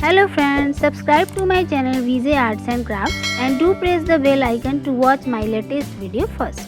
Hello friends, subscribe to my channel Vijay Arts and Crafts and do press the bell icon to watch my latest video first.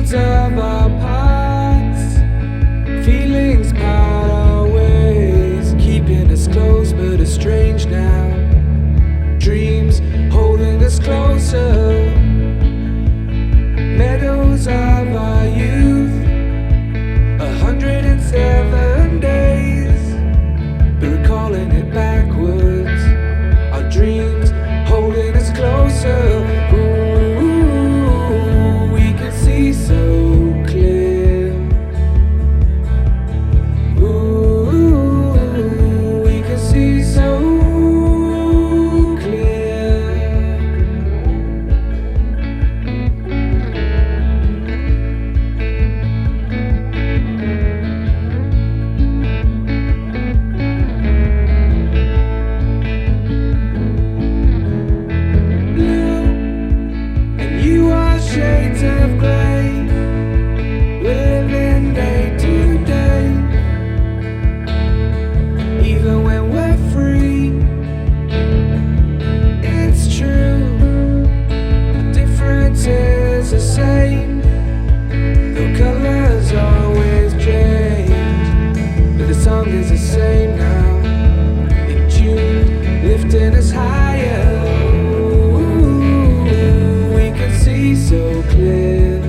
Of our paths, feelings part our ways, keeping us close but estranged now. Dreams holding us closer, meadows of our youth, 107 days, but recalling it backwards. Our dreams holding us closer. So clear. Ooh, we can see so clear. Blue, and you are shades of gray, living day to day. Even when we're free, it's true, the difference is the same. The colors always change, but the song is the same now. In June, lifting us higher. Ooh, we can see so clear.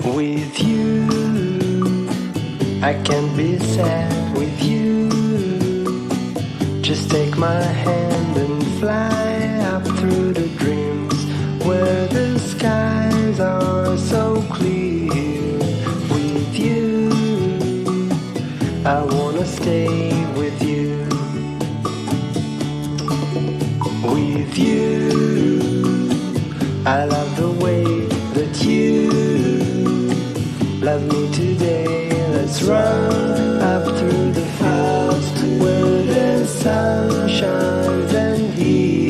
With you, I can't be sad with you. Just take my hand and fly up through the dreams where the skies are so clear. With you, I wanna stay with you. With you, I love the way that you love me today. Let's run up through the fields where the sun shines and heals.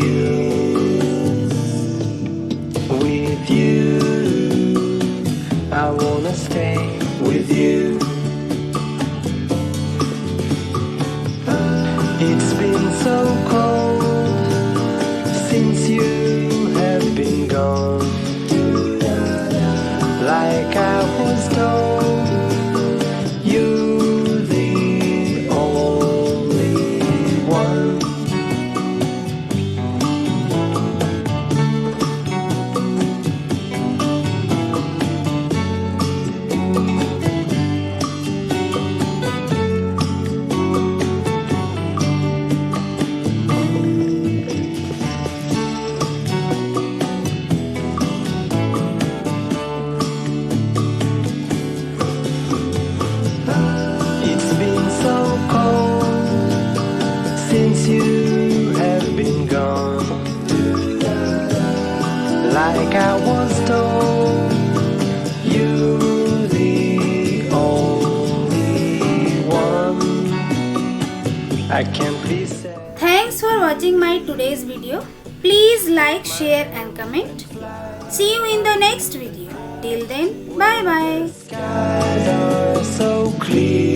With you, I wanna stay with you. It's been so cold since you have been gone. Like I was told, you're the only one. It's been so cold since you have been gone. Like I was told, you're the only one. I can't be sad. Thanks for watching my today's video. Please like, share and comment. See you in the next video. Till then, bye bye. Skies are so clear.